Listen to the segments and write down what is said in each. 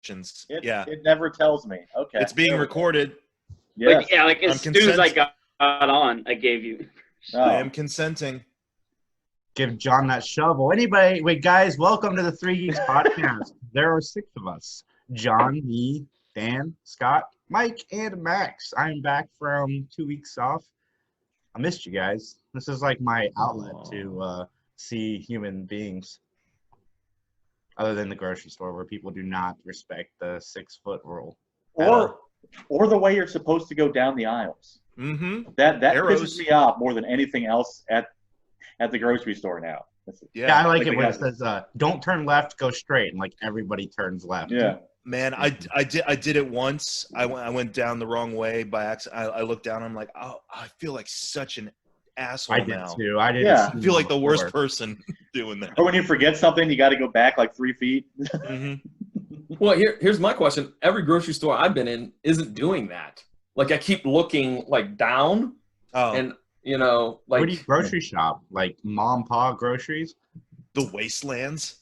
questions. It never tells me. Okay. It's being recorded. Yes. Like as soon as I got on, I gave you. I am consenting. Give John that shovel. Anybody, wait, guys, welcome to the Three Geeks podcast. There are 6 of us. John, me, Dan, Scott, Mike, and Max. I'm back from 2 weeks off. I missed you guys. This is like my outlet to see human beings. Other than the grocery store where people do not respect the 6-foot rule. Or the way you're supposed to go down the aisles. Mm-hmm. That pisses me off more than anything else at the grocery store now. Yeah, I like it when it says, don't turn left, go straight, and like everybody turns left. Yeah. Man, I did it once. I went down the wrong way by accident. I looked down. I'm like, oh, I feel like such an asshole now. I did too. I did. Yeah. I feel like the worst person doing that. Or when you forget something, you got to go back like 3 feet. Mm-hmm. Well, here's my question. Every grocery store I've been in isn't doing that. Like I keep looking like down, and like where do you grocery shop? Like mom, pa groceries? The wastelands.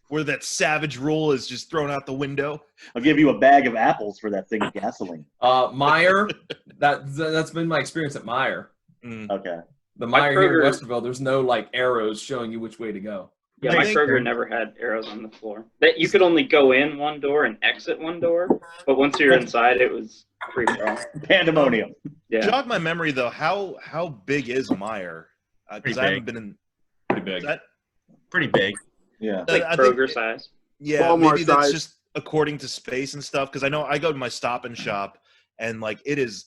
Where that savage rule is just thrown out the window. I'll give you a bag of apples for that thing of gasoline. Meijer. That's been my experience at Meijer. Okay. The Meijer here in Westerville, there's no like arrows showing you which way to go. Yeah, my Kroger never had arrows on the floor. That you could only go in one door and exit one door, but once you're inside, it was free for all. Pandemonium. Yeah. Jog my memory though. How big is Meijer? Because I haven't been in. Pretty big. Pretty big. Yeah. Like Kroger size. Yeah, Walmart maybe that's size. just according to space and stuff. Because I know I go to my Stop and Shop, and like it's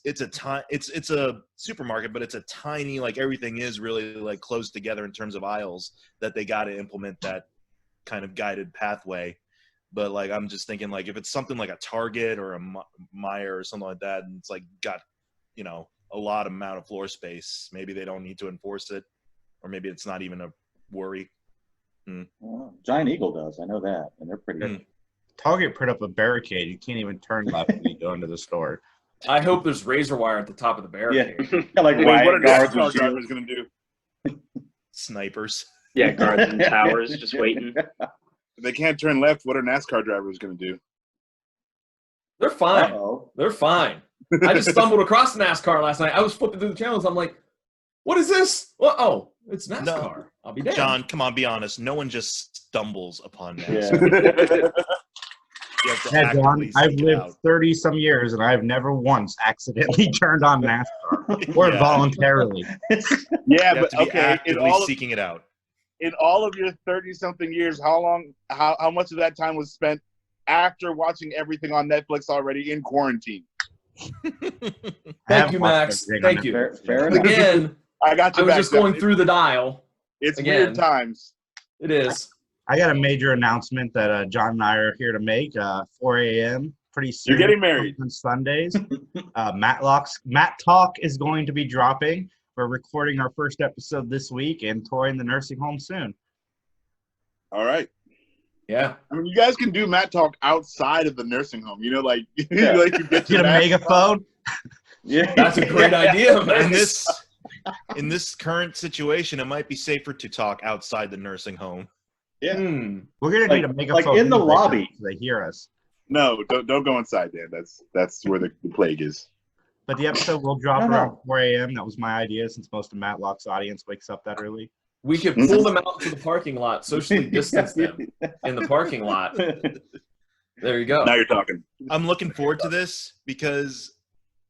a supermarket, but it's a tiny, like everything is really like close together in terms of aisles that they got to implement that kind of guided pathway. But like I'm just thinking like if it's something like a Target or a Meijer or something like that, and it's like got a lot amount of floor space, maybe they don't need to enforce it, or maybe it's not even a worry. Well, Giant Eagle does. I know that, and they're pretty good. Target put up a barricade. You can't even turn left when you go into the store. I hope there's razor wire at the top of the barricade. Yeah, like What are guards NASCAR with drivers shields. going to do? Snipers. Yeah, guards and towers just waiting. If they can't turn left, what are NASCAR drivers going to do? They're fine. Uh-oh. They're fine. I just stumbled across NASCAR last night. I was flipping through the channels. I'm like, what is this? Well, oh, it's NASCAR. No. I'll be damned. John, come on, be honest. No one just stumbles upon that. Yeah. You have to Yeah, John, actively I've seek it lived out. 30-some years, and I've never once accidentally turned on NASCAR or Yeah. voluntarily. Yeah, You have but to be okay. actively seeking it out. In all of your 30-something years, how much of that time was spent after watching everything on Netflix already in quarantine? Thank you, Max. Thank you. Fair enough. Again, I got I you was back. just going through the dial. It's again. weird times. It is. I got a major announcement that John and I are here to make. 4 a.m. pretty soon. You're getting married. On Sundays. Matt Talk is going to be dropping. We're recording our first episode this week and touring the nursing home soon. All right. Yeah. I mean, you guys can do Matt Talk outside of the nursing home. Like, Yeah. like you get Get a megaphone. Yeah. That's a great idea, man. In this current situation, it might be safer to talk outside the nursing home. Yeah. We're gonna need a megaphone. Like in the lobby. So they hear us. No, don't go inside, Dan. That's where the plague is. But the episode will drop No. around 4 a.m. That was my idea since most of Matlock's audience wakes up that early. We could pull them out to the parking lot, socially distance them in the parking lot. There you go. Now you're talking. I'm looking forward to this because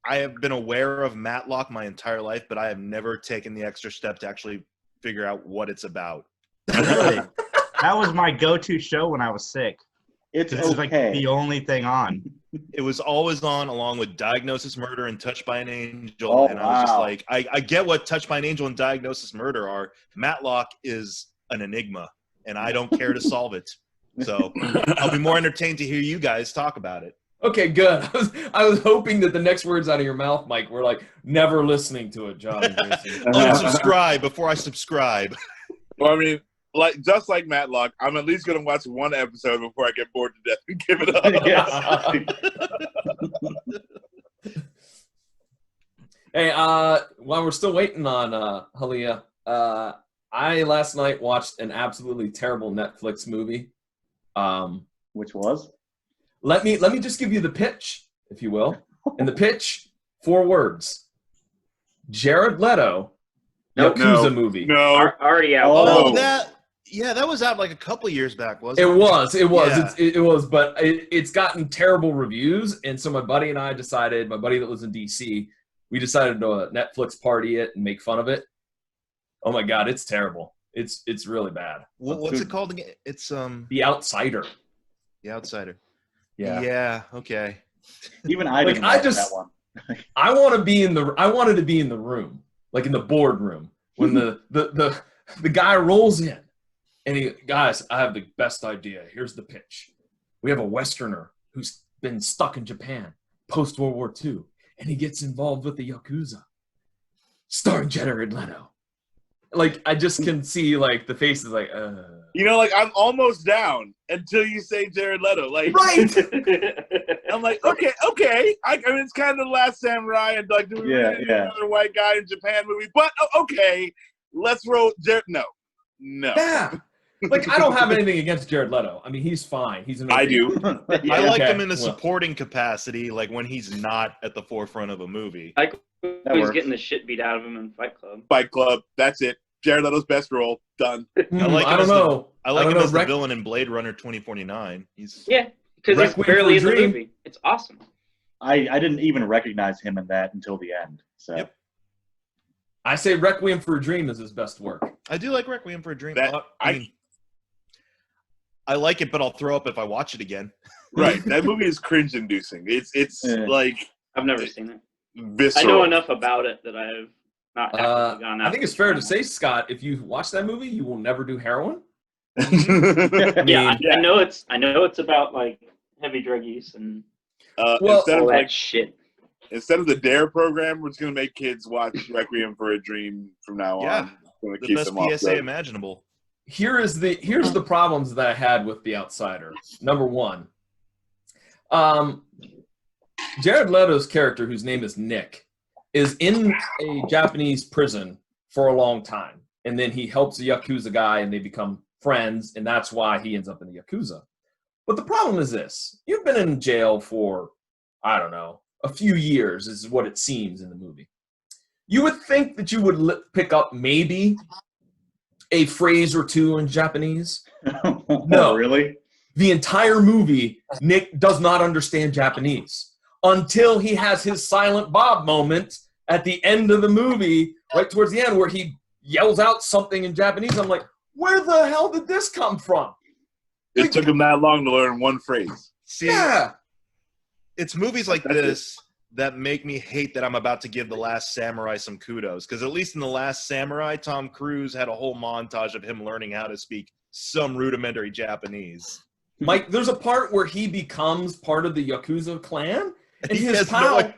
I have been aware of Matlock my entire life, but I have never taken the extra step to actually figure out what it's about. Really? That was my go-to show when I was sick. It's This is like the only thing on. It was always on along with Diagnosis Murder and Touched by an Angel. Oh, and I was just wow. like, I get what Touched by an Angel and Diagnosis Murder are. Matlock is an enigma, and I don't care to solve it. So I'll be more entertained to hear you guys talk about it. Okay, good. I was hoping that the next words out of your mouth, Mike, were like, never listening to it, John. Unsubscribe before I subscribe. Well, I mean, just like Matlock, I'm at least gonna watch one episode before I get bored to death and give it up. Hey, while we're still waiting on Halia, I last night watched an absolutely terrible Netflix movie. Which was? Let me just give you the pitch, if you will. And the pitch, 4 words. Jared Leto, Nope. Yakuza movie. No. Already out. Oh, Oh. that was out like a couple years back, wasn't It it? was. Yeah. It was, but it's gotten terrible reviews. And so my buddy and I decided, my buddy that lives in DC, we decided to Netflix party it and make fun of it. Oh my God, it's terrible. It's really bad. What's it called again? It's The Outsider. The Outsider. Yeah. Yeah. Okay. Even I Like, didn't I like just- that one. I wanted to be in the room, like in the boardroom, when the guy rolls in and guys, I have the best idea. Here's the pitch. We have a Westerner who's been stuck in Japan post-World War II, and he gets involved with the Yakuza. Starring Jared Leto. Like, I just can see, like, the faces like, You know, like, I'm almost down until you say Jared Leto. Like, Right! I'm like, okay. I mean, it's kind of The Last Samurai, and like, do we really need another white guy in Japan movie? But okay, let's roll. No. Yeah. Like, I don't have anything against Jared Leto. I mean, he's fine. He's an I okay- do. Yeah. I like okay, him in a well. supporting capacity, like when he's not at the forefront of a movie. Like, That he's works. getting the shit beat out of him in Fight Club. Fight Club. That's it. Jared Leto's best role. Done. I like I him don't as the- know. I like don't him know. as the villain in Blade Runner 2049. He's Yeah, because he's Requiem barely in for a the Dream. movie. It's awesome. I didn't even recognize him in that until the end. So Yep. I say Requiem for a Dream is his best work. I do like Requiem for a Dream. That- I like it, but I'll throw up if I watch it again. Right. That movie is cringe-inducing. It's Yeah. like I've never seen it. visceral. I know enough about it that I've not actively gone out. I think it's fair to say, Scott, if you watch that movie, you will never do heroin. Yeah, mean, I know it's about like heavy drug use and Well, instead all of that like shit. instead of the Dare program, we're just gonna make kids watch Requiem for a Dream from now Yeah. on. Gonna The keep best them off PSA drugs. imaginable. here's the problems that I had with The Outsider. Number one, Jared Leto's character, whose name is Nick, is in a Japanese prison for a long time. And then he helps a Yakuza guy and they become friends, and that's why he ends up in the Yakuza. But the problem is this. You've been in jail for, I don't know, a few years is what it seems in the movie. You would think that you would pick up maybe a phrase or two in Japanese. No. Really? The entire movie, Nick does not understand Japanese until he has his Silent Bob moment at the end of the movie, right towards the end, where he yells out something in Japanese. I'm like, where the hell did this come from? It took him that long to learn one phrase. See, Yeah. it's movies like That's it. this that make me hate that I'm about to give The Last Samurai some kudos. Because at least in The Last Samurai, Tom Cruise had a whole montage of him learning how to speak some rudimentary Japanese. Mike, there's a part where he becomes part of the Yakuza clan, and He his has no pal, idea.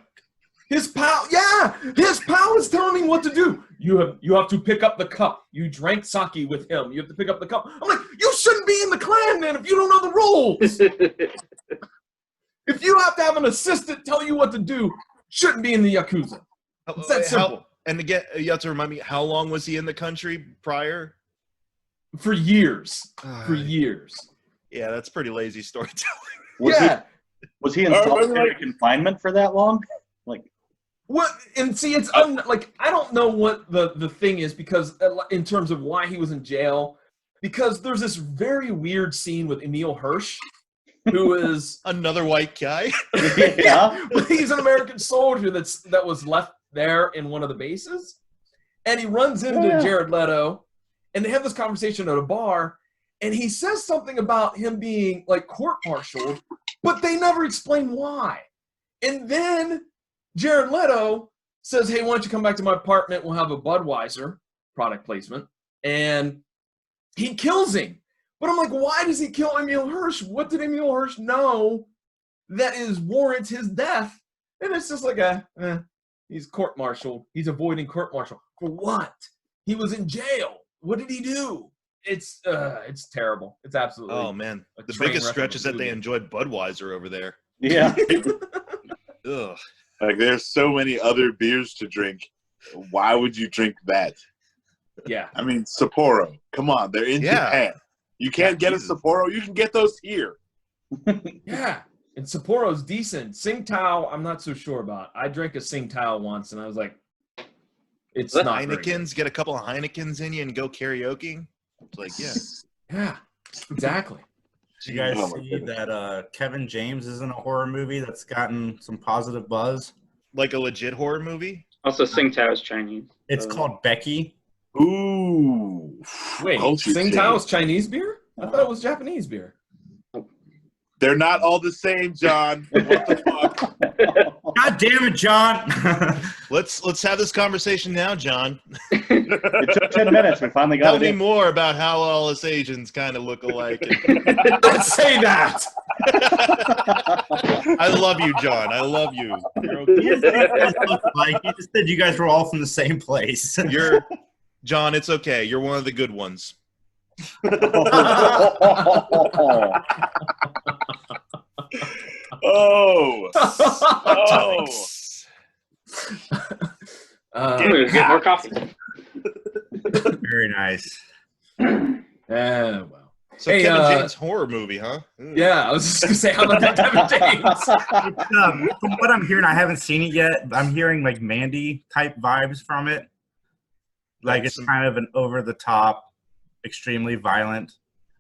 his pal is telling him what to do. You have to pick up the cup. You drank sake with him. You have to pick up the cup. I'm like, you shouldn't be in the clan then if you don't know the rules. If you have to have an assistant tell you what to do, shouldn't be in the Yakuza. It's that simple. And again, you have to remind me, how long was he in the country prior? For years. For years. Yeah, that's pretty lazy storytelling. Was he in Or solitary like- confinement for that long? Like, What? And see, it's like I don't know what the thing is, because in terms of why he was in jail, because there's this very weird scene with Emil Hirsch, who is Another white guy? yeah. he's an American soldier that was left there in one of the bases, and he runs into Yeah. Jared Leto, and they have this conversation at a bar, and he says something about him being like court-martialed, but they never explain why. And then Jared Leto says, hey, why don't you come back to my apartment? We'll have a Budweiser product placement. And he kills him. But I'm like, why does he kill Emil Hirsch? What did Emil Hirsch know that warrants his death? And it's just like he's court-martialed. He's avoiding court-martial. For what? He was in jail. What did he do? It's terrible. It's absolutely. Oh, man. a The train biggest wreck of stretch a is that they movie. enjoyed Budweiser over there. Yeah. Ugh. Like, there's so many other beers to drink. Why would you drink that? Yeah. I mean, Sapporo. Come on, they're in Yeah. Japan. You can't Yeah, get a Jesus. Sapporo. You can get those here. Yeah. And Sapporo's decent. Tsingtao, I'm not so sure about. I drank a Tsingtao once, and I was like, it's Let not very good. Heinekens, get a couple of Heinekens in you and go karaoke. It's like, yeah. Yeah, exactly. Did you guys Oh my see goodness. that Kevin James is in a horror movie that's gotten some positive buzz? Like a legit horror movie? Also, Tsingtao is Chinese. It's called Becky. Ooh. Wait, Culture Tsingtao is change. Chinese beer? I thought it was Japanese beer. They're not all the same, John. What the fuck? God damn it, John! Let's have this conversation now, John. It took 10 minutes. We finally got Tell it me in. more about how all us Asians kind of look alike. Don't say that! I love you, John. I love you. Like he just said, you guys were all from the same place. You're John. It's okay. You're one of the good ones. Oh. Oh. Uh, I'm gonna get more coffee. Very nice. well. So Hey, Kevin James horror movie, huh? Yeah, I was just going to say, how about that Kevin James? From what I'm hearing, I haven't seen it yet. But I'm hearing like Mandy type vibes from it. Like it's kind of an over the top, extremely violent.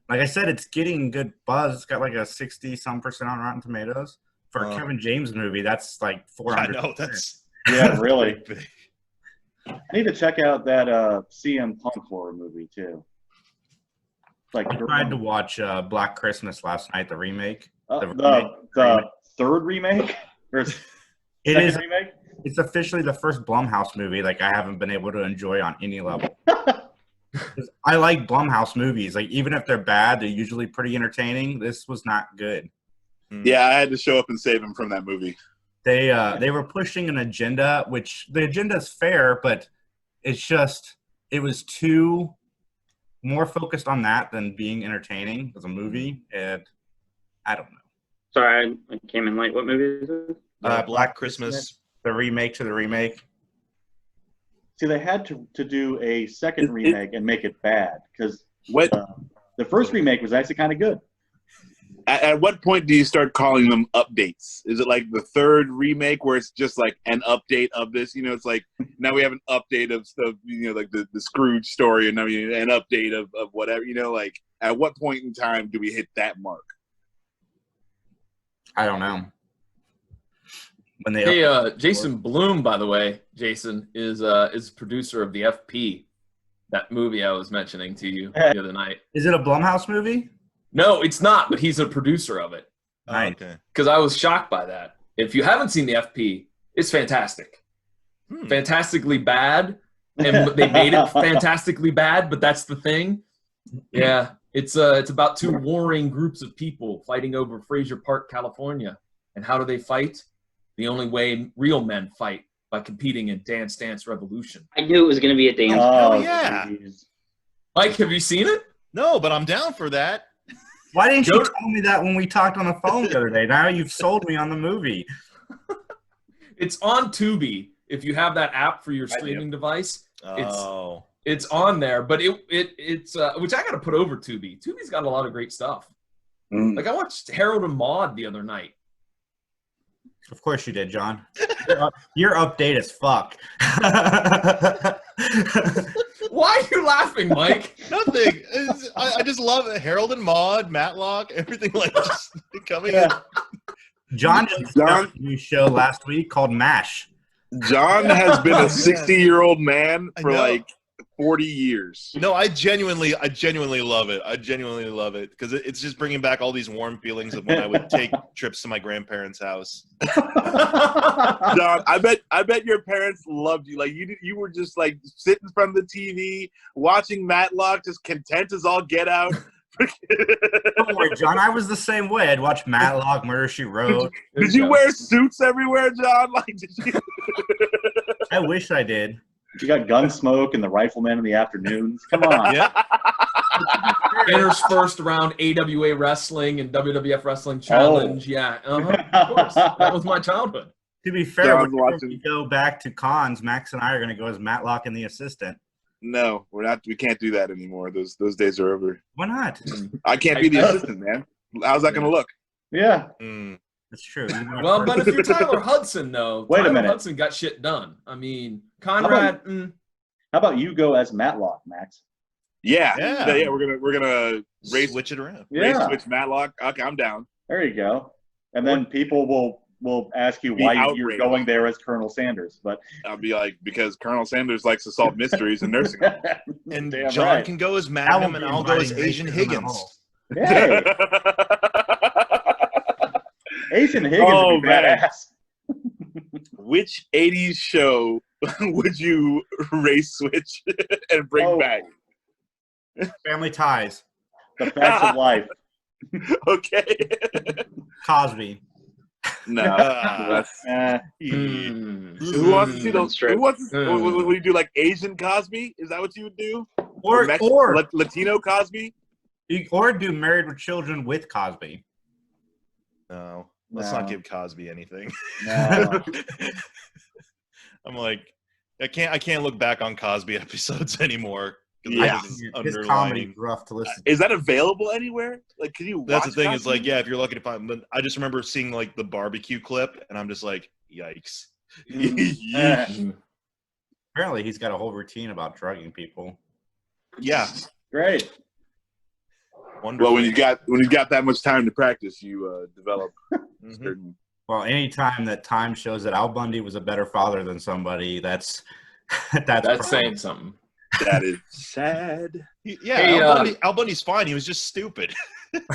Like I said, it's getting good buzz. It's got like a 60-some% on Rotten Tomatoes. For a Kevin James movie, that's like 400. I know that's Yeah, really. big. I need to check out that CM Punk horror movie too. Like I tried to watch Black Christmas last night, the remake. the third remake or It second is. remake. It's officially the first Blumhouse movie like I haven't been able to enjoy on any level. 'Cause I like Blumhouse movies. Like even if they're bad, they're usually pretty entertaining. This was not good. Yeah, I had to show up and save him from that movie. They were pushing an agenda, which the agenda is fair, but it's just it was too more focused on that than being entertaining as a movie. And I don't know. Sorry, I came in late. What movie is it? Black Christmas. The remake to the remake. See, they had to do a second remake and make it bad because What? the first remake was actually kind of good. At what point do you start calling them updates? Is it like the third remake where it's just like an update of this? You know, it's like now we have an update of stuff, you know, like the Scrooge story, and I mean an update of whatever, you know, like at what point in time do we hit that mark? I don't know. When they Hey, Jason Blum, by the way, Jason is producer of the FP, that movie I was mentioning to you the other night. Is it a Blumhouse movie? No, it's not, but he's a producer of it. Right. Okay. Because I was shocked by that. If you haven't seen the FP, it's fantastic. Fantastically bad, and they made it fantastically bad, but that's the thing. Yeah, it's about two warring groups of people fighting over Fraser Park, California. And how do they fight? The only way real men fight, by competing in Dance Dance Revolution. I knew it was going to be a dance. Oh, yeah. geez. Mike, have you seen it? No, but I'm down for that. Why didn't you Go- tell me that when we talked on the phone the other day? Now you've sold me on the movie. It's on Tubi. If you have that app for your I do. streaming device, Oh. it's on there. But it's which I got to put over Tubi. Tubi's got a lot of great stuff. Mm. Like I watched Harold and Maude the other night. Of course you did, John. You're update as fuck. Why are you laughing, Mike? Nothing. I just love it. Harold and Maude, Matlock, everything like just coming in. John just started a new show last week called MASH. John has been Oh, a 60-year-old man I for know. like 40 years. No, I genuinely love it. I genuinely love it because it's just bringing back all these warm feelings of when I would take trips to my grandparents' house. John, I bet your parents loved you. Like you were just like sitting in front of the TV, watching Matlock, just content as all get out. Don't worry, John. I was the same way. I'd watch Matlock, Murder, She Wrote. Did you wear suits everywhere, John? Like, did you? I wish I did. You got Gunsmoke and the Rifleman in the afternoons. Come on. Yeah. Interspersed around AWA Wrestling and WWF Wrestling Challenge. Yeah, of course. That was my childhood. To be fair, John's when watching. we go back to cons, Max and I are going to go as Matlock and the assistant. No, we're not. We can't do that anymore. Those days are over. Why not? I can't be the assistant, man. How's that going to look? Yeah. Mm. That's true. Well, but if you're Tyler Hudson, though, Wait a Tyler minute. Hudson got shit done. I mean, Conrad. How about you go as Matlock, Max? Yeah. Yeah. Yeah. We're gonna race Switch it around. switch Matlock. Okay, I'm down. There you go. And then people will ask you Be why you're outraged. going there as Colonel Sanders. But I'll be like, because Colonel Sanders likes to solve mysteries in nursing homes. And Damn John right. can go as won't Magnum, be and I'll go as inviting Asian racism at Higgins. all. Hey, Asian Higgins Oh, would be man. badass. Which 80s show would you race switch and bring Oh. back? Family Ties. The facts of life. Okay. Cosby. No. Ah. Who wants to see those? Strip. Who wants to, would you do like Asian Cosby? Is that what you would do? Or Latino Cosby? or do Married with Children with Cosby. No, let's No. not give Cosby anything. No. I'm like, I can't look back on Cosby episodes anymore. 'Cause Yeah. that is His underlying. comedy's rough to listen to. Is that available anywhere? Like, can you? That's the watch thing. Is Cosby? like, yeah, if you're lucky to find. But I just remember seeing like the barbecue clip, and I'm just like, yikes. Apparently, he's got a whole routine about drugging people. Yeah, Great. wonderful. Well, when you got that much time to practice, you develop Mhm. certain. Well, any time that time shows that Al Bundy was a better father than somebody, that's That's saying something. That is sad. Yeah, Hey, Al Bundy's fine. He was just stupid.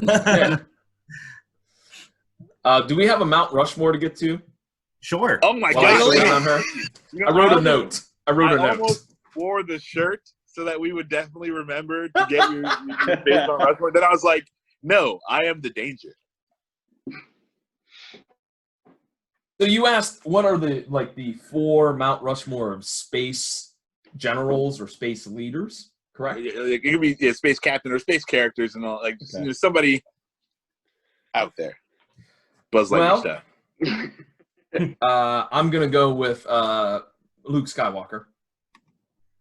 Yeah. Do we have a Mount Rushmore to get to? Sure. Oh my While god! I sit on her? You know, I wrote a almost- note. I wrote a I note. almost wore the shirt so that we would definitely remember to get your face on Rushmore. Then I was like, no, I am the danger. So you asked, what are the 4 Mount Rushmore of space generals or space leaders? Correct. It could be space captain or space characters and all, like just, Okay. somebody out there. Buzz Lightyear Well- stuff. I'm gonna go with Luke Skywalker.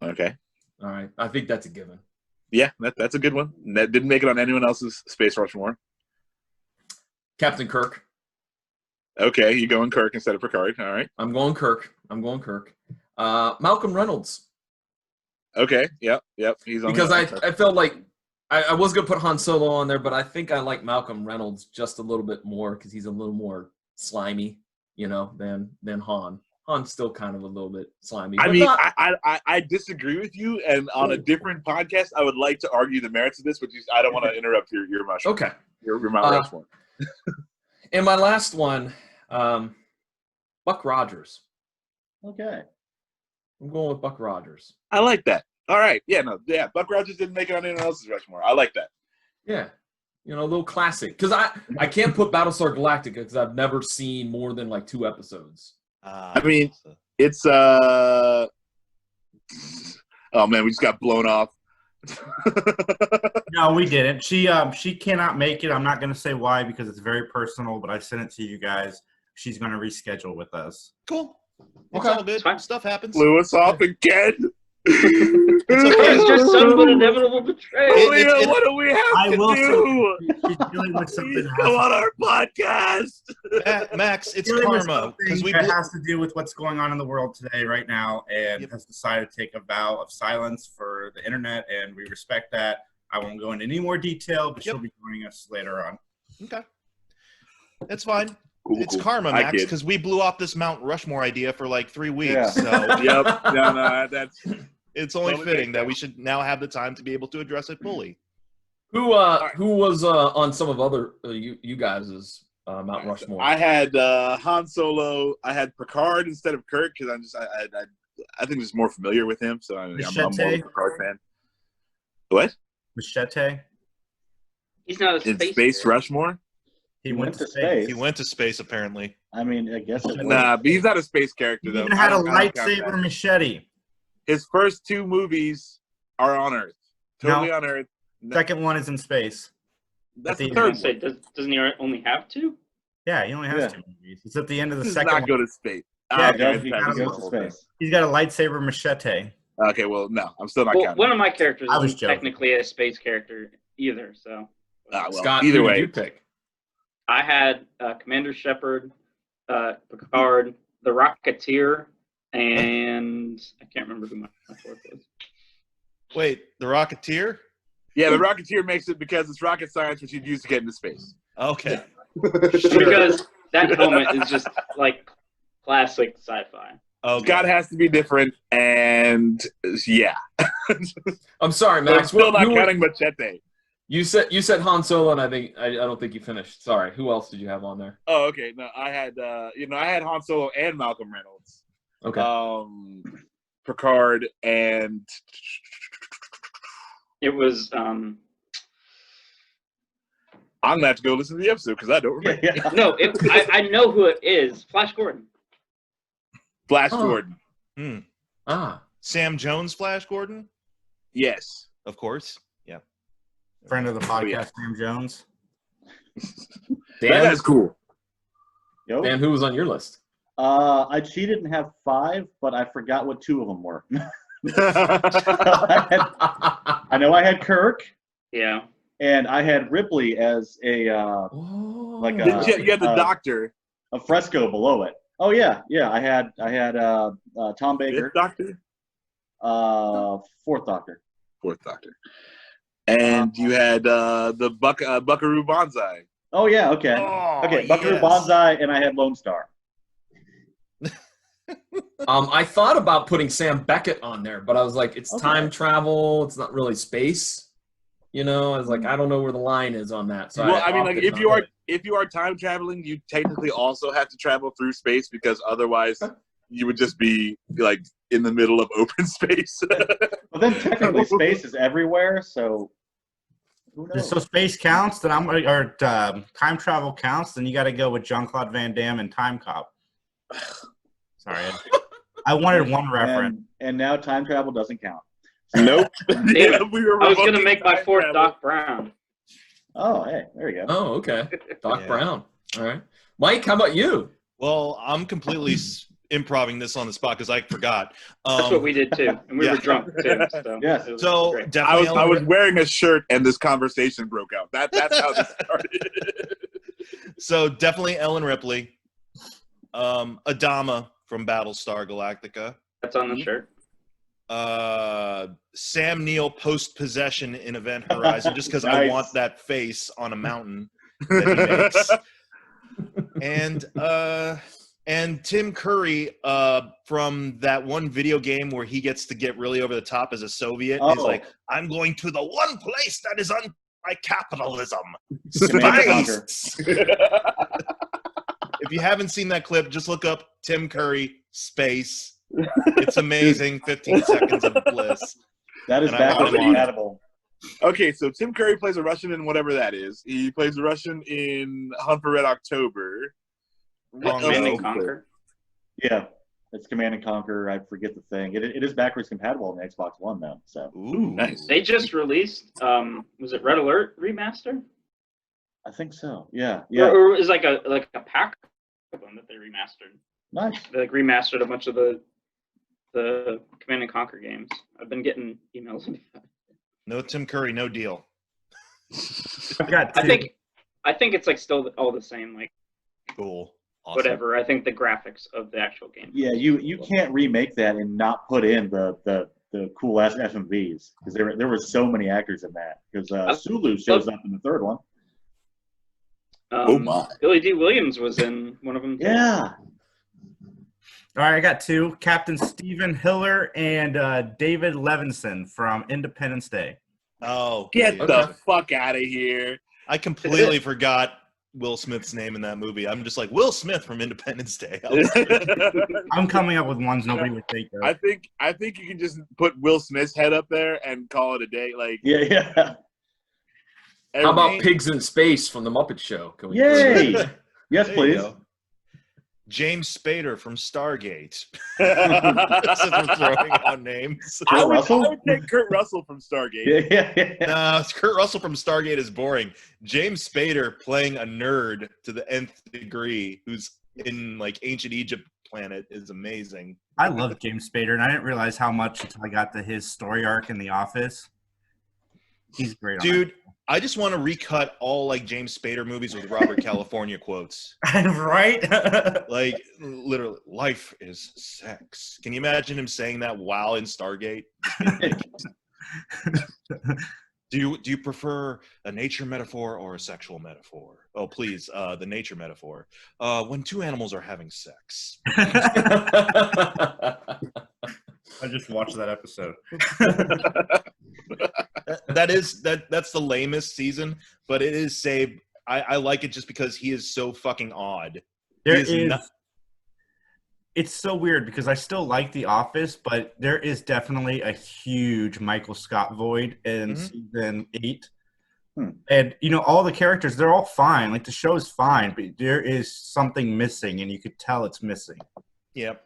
Okay. All right, I think that's a given. Yeah, that's a good one. That didn't make it on anyone else's Space Rushmore. Captain Kirk. Okay, you going Kirk instead of Picard. All right. I'm going Kirk. Malcolm Reynolds. Okay. Yep. He's on Because the- I felt like I was gonna put Han Solo on there, but I think I like Malcolm Reynolds just a little bit more because he's a little more slimy, than Han. Han's still kind of a little bit slimy. I but mean, not- I disagree with you, and on a different podcast, I would like to argue the merits of this, but I don't want to interrupt your mushroom. okay. Your Mount Rushmore. And my last one, Buck Rogers. Okay. I'm going with Buck Rogers. I like that. All right. Yeah. Buck Rogers didn't make it on anyone else's Rushmore. I like that. Yeah. A little classic. Because I can't put Battlestar Galactica because I've never seen more than like 2 episodes. I mean, it's oh man, we just got blown off. No, we didn't. She cannot make it. I'm not going to say why because it's very personal, but I sent it to you guys. She's going to reschedule with us. cool. It's Okay. all good. Fine. Stuff happens. Blew us off again. It's okay. It's just some but inevitable betrayal. It- What do we have I to will do? She's dealing with something Please that go has, on our podcast. Max, it's dealing with karma something because we that blew- has to do with what's going on in the world today, right now, and Yep. has decided to take a vow of silence for the internet, and we respect that. I won't go into any more detail, but she'll be joining us later on. Okay, it's fine. Cool, It's cool. karma, I Max, kid. because we blew off this Mount Rushmore idea for like 3 weeks. Yeah. So Yep. No, that's it's only Totally fitting makes that sense. we should now have the time to be able to address it fully. Who was on some of other you guys' Mount Rushmore? I had Han Solo. I had Picard instead of Kirk because I think I'm just more familiar with him, so I'm more of a Machete. Picard fan. What? Machete, He's not a In space. Space hero. Rushmore? he went to space. He went to space, apparently. I mean, I guess it Nah, but he's not a space character He though. even had a I don't count lightsaber that. machete. His first 2 movies are on Earth, totally No. on Earth. No, Second one is in space. that's at the the I third was gonna one. say, doesn't he only have 2? Yeah, he only has Yeah. 2 movies. It's at the end of the Does second not one. go to space. Yeah, Okay, he I does. He just had to goes go to the whole thing. space. He's got a lightsaber machete. Okay, well, no, I'm still not Well, counting. one of my characters I was isn't joking. technically a space character either, so. Well, Scott, either who way, did you pick? I had Commander Shepard, Picard, the Rocketeer, and I can't remember who my fourth was. Wait, the Rocketeer? Yeah, the Rocketeer makes it because it's rocket science, which you'd use to get into space. Okay. Because that helmet is just like classic sci-fi. Okay. Scott has to be different, and yeah. I'm sorry, But I'm Max. still not you were- counting Machete. You said Han Solo, and I don't think you finished. Sorry. Who else did you have on there? Oh, okay. No, I had I had Han Solo and Malcolm Reynolds. Okay. Picard and It was I'm gonna have to go listen to the episode because I don't remember. Yeah. no. I know who it is. Flash Gordon. Flash Oh. Gordon. Hmm. Ah. Sam Jones, Flash Gordon? Yes. Of course. Yeah. Friend of the podcast, Sam Jones. That Dan, is cool. Yo. Dan, who was on your list? I cheated and have 5, but I forgot what 2 of them were. I know I had Kirk, Yeah. and I had Ripley as a Oh. Like a- you had the Doctor. fresco below it. Oh yeah. I had Tom Fifth Baker, Doctor. Fourth Doctor. Fourth Doctor. And you had the Buckaroo Banzai. Oh yeah. Okay. Oh, Okay. Buckaroo yes. Banzai, and I had Lone Star. I thought about putting Sam Beckett on there, but I was like, it's Okay. time travel. It's not really space. I was like, I don't know where the line is on that. So Well, I mean, like opted if not you are to. if you are time traveling, you technically also have to travel through space because otherwise you would just be like in the middle of open space. But then technically space is everywhere, so who knows? So space counts, then time travel counts, then you got to go with Jean-Claude Van Damme and Time Cop. Sorry, I wanted one reference. And now time travel doesn't count. Nope. Yeah, we were I was gonna revoking make my time fourth travel. Doc Brown. Oh, hey, there you go. Oh, okay. Doc Yeah. Brown. All right. Mike, how about you? Well, I'm completely improving this on the spot because I forgot. That's what we did too, and we yeah. were drunk too. So Yes. it was So great. I definitely, was wearing a shirt and this conversation broke out. That's how this started. so definitely Ellen Ripley, Adama from Battlestar Galactica, That's on the shirt. Sam Neill post possession in Event Horizon, just because I Nice. want that face on a mountain that he makes, and Tim Curry from that one video game where he gets to get really over the top as a Soviet. He's Oh. like, I'm going to the one place that is by capitalism. Command and Space. If you haven't seen that clip, just look up Tim Curry space. It's amazing. 15 seconds of bliss. That is And I backwards want him on it. compatible. Okay, so Tim Curry plays a Russian in whatever that is. He plays a Russian in Hunt for Red October. Wrong Command go. and Conquer. Yeah, it's Command and Conquer. I forget the thing. It is backwards compatible on the Xbox One though. So Ooh, Nice. They just released. Was it Red Alert remaster? I think so. Yeah. Yeah. Or is like a pack of them that they remastered. Nice. They like remastered a bunch of the Command and Conquer games. I've been getting emails. No Tim Curry, no deal. I've got two. I think it's like still all the same. Like Cool. Awesome. whatever. I think the graphics of the actual game. Yeah, you can't remake that and not put in the cool ass FMVs because there were so many actors in that because Sulu shows up in the third one. Oh my. Billy D. Williams was in one of them. too. Yeah. All right, I got 2. Captain Stephen Hiller and David Levinson from Independence Day. Oh, Get dude. the fuck out of here. I completely forgot Will Smith's name in that movie. I'm just like, Will Smith from Independence Day. I'm coming up with ones nobody would think of. I think you can just put Will Smith's head up there and call it a day. Like Yeah. How about every- Pigs in Space from The Muppet Show? Can we Yay! Yes, There you please. go. James Spader from Stargate. Since we're throwing out names. I Kurt would, Russell? I would take Kurt Russell from Stargate. Yeah. No, Kurt Russell from Stargate is boring. James Spader playing a nerd to the nth degree who's in like ancient Egypt planet is amazing. I love James Spader, and I didn't realize how much until I got to his story arc in The Office. He's great on Dude, I just want to recut all like James Spader movies with Robert California quotes. Right? Like literally, life is sex. Can you imagine him saying that while in Stargate? Just being like, do you prefer a nature metaphor or a sexual metaphor? Oh, please, the nature metaphor. When two animals are having sex. I just watched that episode. That's the lamest season, but it is saved. I like it just because he is so fucking odd. It's so weird because I still like The Office, but there is definitely a huge Michael Scott void in season 8. And, all the characters, they're all fine. Like, the show is fine, but there is something missing, and you could tell it's missing. Yep.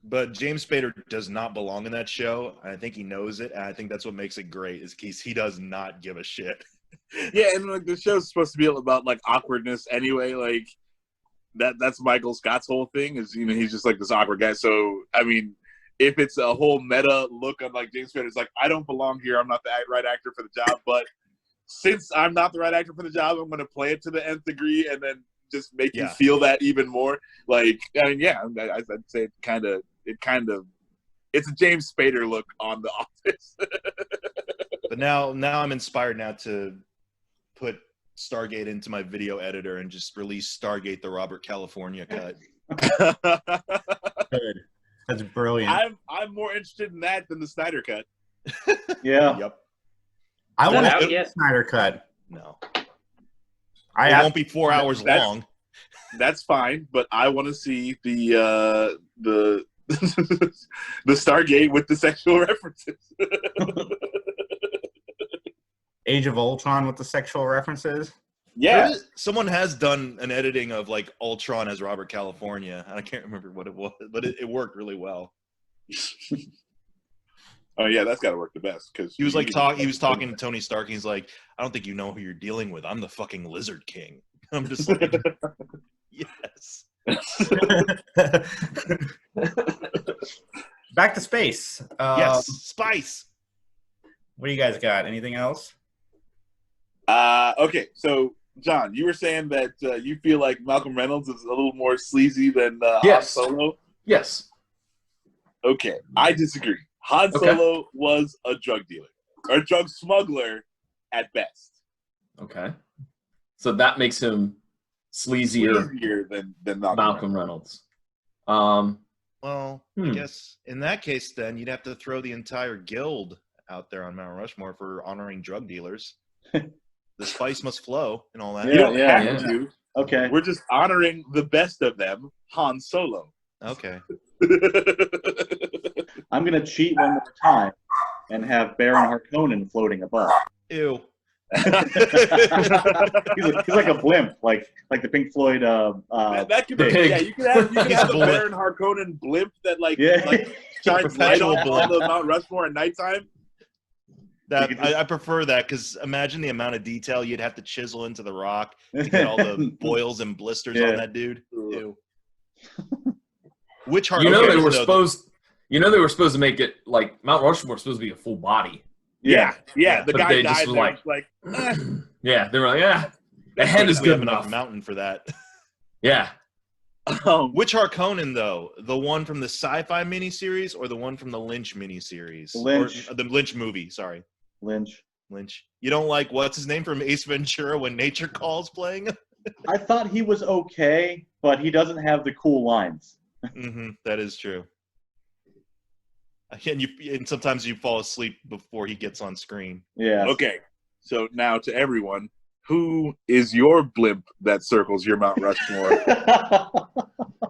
But James Spader does not belong in that show. I think he knows it, and I think that's what makes it great, is he does not give a shit. Yeah, and like the show's supposed to be about like awkwardness anyway. Like that's Michael Scott's whole thing is he's just like this awkward guy. So I mean, if it's a whole meta look on like James Spader, it's like I don't belong here. I'm not the right actor for the job. But since I'm not the right actor for the job, I'm going to play it to the nth degree and then just make you feel that even more. Like I mean, yeah, I'd say it's a James Spader look on The Office. But now I'm inspired now to put Stargate into my video editor and just release Stargate the Robert California cut. Good. That's brilliant. I'm more interested in that than the Snyder cut. Yeah. Yep. I want to out see the yet? Snyder cut. No. I It won't be 4 hours long. That's fine, but I want to see the the Stargate with the sexual references. Age of Ultron with the sexual references. Yeah, Someone has done an editing of like Ultron as Robert California. I can't remember what it was, but it worked really well. Oh yeah, that's got to work the best because He was talking to Tony Stark. And he's like, I don't think you know who you're dealing with. I'm the fucking Lizard King. I'm just like, yes. Back to space. Yes, spice. What do you guys got? Anything else? Okay, so John, you were saying that you feel like Malcolm Reynolds is a little more sleazy than Yes. Han Solo. Yes. Okay, I disagree. Han Solo was a drug dealer or a drug smuggler at best. Okay. So that makes him sleazier than Malcolm Reynolds. Well, I guess in that case, then you'd have to throw the entire guild out there on Mount Rushmore for honoring drug dealers. The spice must flow and all that. You don't have to. Okay. We're just honoring the best of them, Han Solo. Okay. I'm going to cheat one more time and have Baron Harkonnen floating above. Ew. he's like a blimp, like the Pink Floyd. That could be. pig. Yeah, you could have the Baron Harkonnen blimp that like shines light on the Mount Rushmore at nighttime. I prefer that because imagine the amount of detail you'd have to chisel into the rock to get all the boils and blisters on that dude. Ew. Which they were supposed to make it like Mount Rushmore was supposed to be a full body. Yeah. The But guy they died just were there. like yeah, they were like, the head is good enough. Mountain for that. Yeah. Which Harkonnen though? The one from the sci-fi miniseries or the one from the Lynch miniseries? Lynch. Or the Lynch movie. Sorry. Lynch. You don't like what's his name from Ace Ventura when Nature Calls playing? I thought he was okay, but he doesn't have the cool lines. That is true. And sometimes you fall asleep before he gets on screen. Yeah. Okay, so now to everyone, who is your blimp that circles your Mount Rushmore?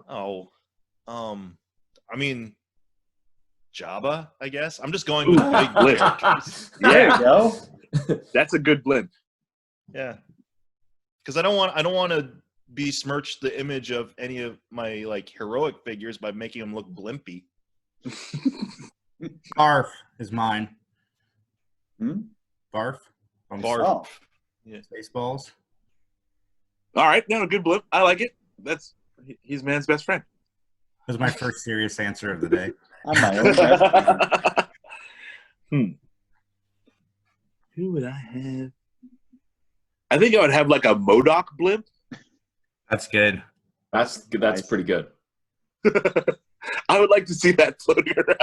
I mean, Jabba, I guess. I'm just going with big blimp. There you go. That's a good blimp. Yeah, because I don't want to besmirch the image of any of my like heroic figures by making them look blimpy. Barf is mine. Barf? Barf. Oh. Yeah. Spaceballs. All right, no, good blimp. I like it. He's man's best friend. That was my first serious answer of the day. I'm my own best friend. Who would I have I think I would have like a MODOK blimp. That's good. That's Nice. pretty good. I would like to see that floating around.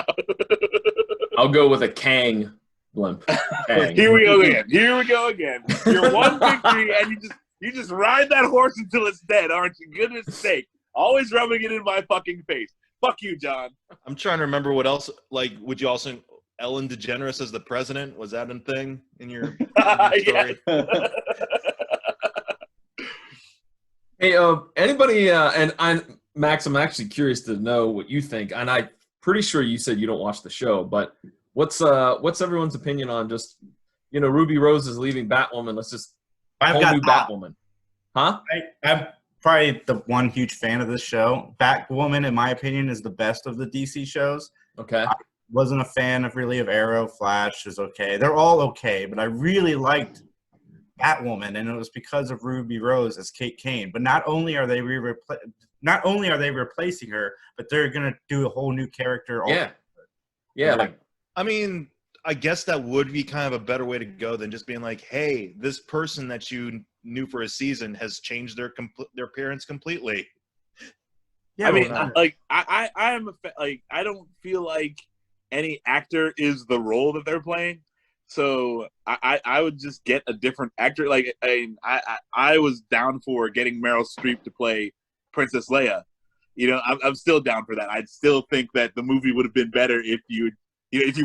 I'll go with a Kang blimp. Kang. Here we go again. Here we go again. You're one victory, and you just ride that horse until it's dead, aren't you? Goodness sake. Always rubbing it in my fucking face. Fuck you, John. I'm trying to remember what else. Like, would you also Ellen DeGeneres as the president? Was that a thing in your story? Hey, anybody? Max, I'm actually curious to know what you think. And I'm pretty sure you said you don't watch the show, but what's everyone's opinion on just Ruby Rose is leaving Batwoman? Let's just whole new Batwoman, huh? I'm probably the one huge fan of this show. Batwoman, in my opinion, is the best of the DC shows. Okay. I wasn't a fan of Arrow. Flash is okay. They're all okay, but I really liked Batwoman, and it was because of Ruby Rose as Kate Kane. But not only are they replacing her, but they're gonna do a whole new character. Yeah. Like, I mean, I guess that would be kind of a better way to go than just being like, hey, this person that you knew for a season has changed their appearance completely. Yeah, I mean, well, I don't feel like any actor is the role that they're playing. So I would just get a different actor. Like I was down for getting Meryl Streep to play Princess Leia. I'm still down for that. I still think that the movie would have been better if you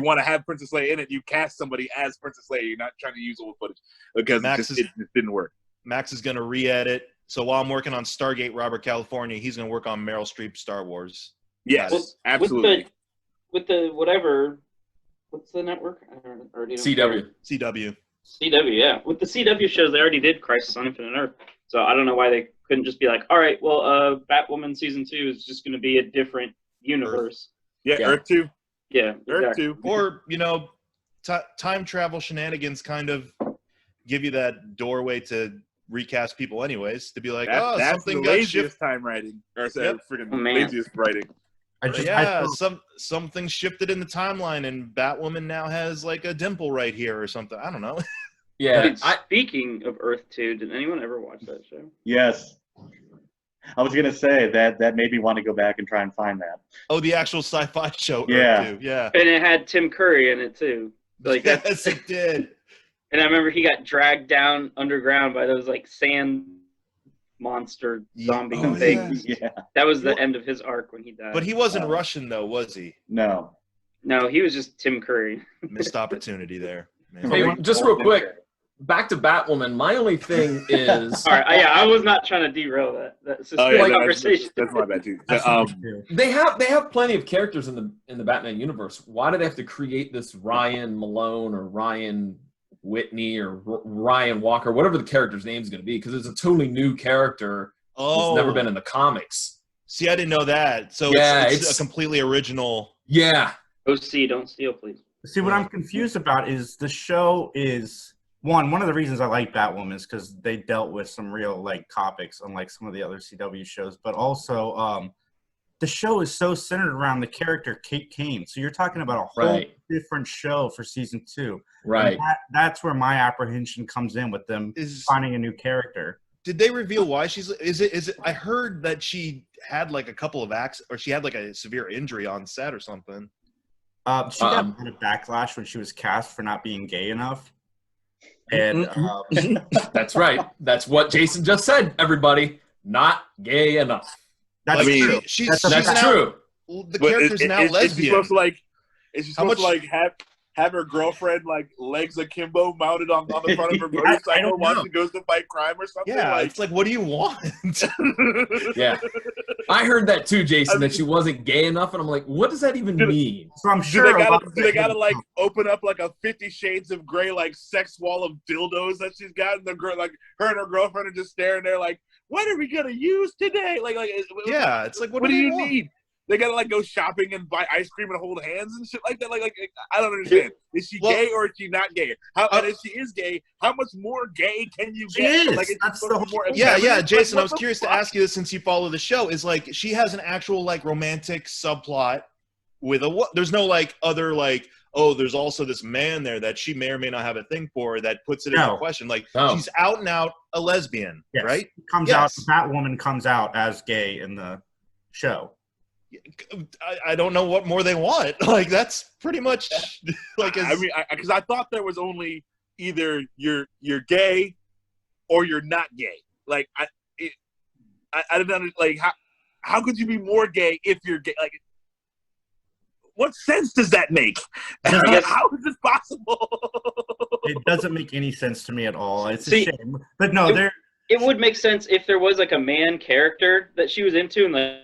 want to have Princess Leia in it, you cast somebody as Princess Leia. You're not trying to use old footage because it just didn't work. Max is going to re-edit. So while I'm working on Stargate Robert California, he's going to work on Meryl Streep Star Wars. Yes, absolutely. With the whatever, what's the network? CW. CW, yeah. With the CW shows, they already did Crisis on Infinite Earth. So I don't know why they couldn't just be like, all right, well, Batwoman season 2 is just going to be a different universe. Yeah, Earth 2. Yeah, Earth exactly. 2. Or, time travel shenanigans kind of give you that doorway to recast people anyways, to be like, That's something the got laziest shifted. time writing. Or Yep. freaking laziest writing. Something shifted in the timeline, and Batwoman now has like a dimple right here or something. I don't know. Yeah. Wait, speaking of Earth 2, did anyone ever watch that show? Yes. I was gonna say that made me want to go back and try and find that. Oh, the actual sci-fi show. Yeah. Earth 2. Yeah. And it had Tim Curry in it too. Like Yes, it did. And I remember he got dragged down underground by those like sand monster zombie things. Yeah. That was the end of his arc when he died. But he wasn't Russian though, was he? No. No, he was just Tim Curry. Missed opportunity there. Man. Hey, just real quick, back to Batwoman. My only thing is, All right, yeah, I was not trying to derail that. That's just a conversation. That's my bad too. they have plenty of characters in the Batman universe. Why do they have to create this Ryan Malone or Ryan Whitney or Ryan Walker, whatever the character's name is going to be? Because it's a totally new character that's never been in the comics. See, I didn't know that. So Yeah, it's a completely original. Yeah. OC, don't steal, please. See, what I'm confused about is the show is one of the reasons I like Batwoman is because they dealt with some real like topics, unlike some of the other CW shows. But also, the show is so centered around the character Kate Kane. So you're talking about a whole different show for season 2. Right. That's where my apprehension comes in with them finding a new character. Did they reveal why she's? Is it? I heard that she had like a couple of acts, or she had like a severe injury on set or something. She got a bit of backlash when she was cast for not being gay enough. And that's right. That's what Jason just said. Everybody, not gay enough. That's true. That's true. The character's now lesbian. Is she supposed to like have her girlfriend like legs akimbo mounted on the front of her motorcycle while she goes to fight crime or something? Yeah, it's like, what do you want? Yeah, I heard that too, Jason. That she wasn't gay enough, and I'm like, what does that even mean? So I'm sure do they gotta like open up like a 50 Shades of Grey like sex wall of dildos that she's got, and the girl like her and her girlfriend are just staring there like, what are we gonna use today? Yeah, it's like, what do you need? They gotta like go shopping and buy ice cream and hold hands and shit like that. Like I don't understand. Is she gay or is she not gay? And if she is gay, how much more gay can you get? Like, that's the whole. Yeah, Jason. I was curious to ask you this since you follow the show. Is like she has an actual like romantic subplot with there's no like other like, oh, there's also this man there that she may or may not have a thing for, that puts it into No. question. Like, No. she's out and out a lesbian, Yes. right? Comes out. Batwoman comes out as gay in the show. I don't know what more they want. Like, that's pretty much like. I mean, because I thought there was only either you're gay or you're not gay. Like, I didn't understand, like, how could you be more gay if you're gay? Like, what sense does that make? How is this possible? It doesn't make any sense to me at all. It's a shame. But no, it would make sense if there was like a man character that she was into, and like,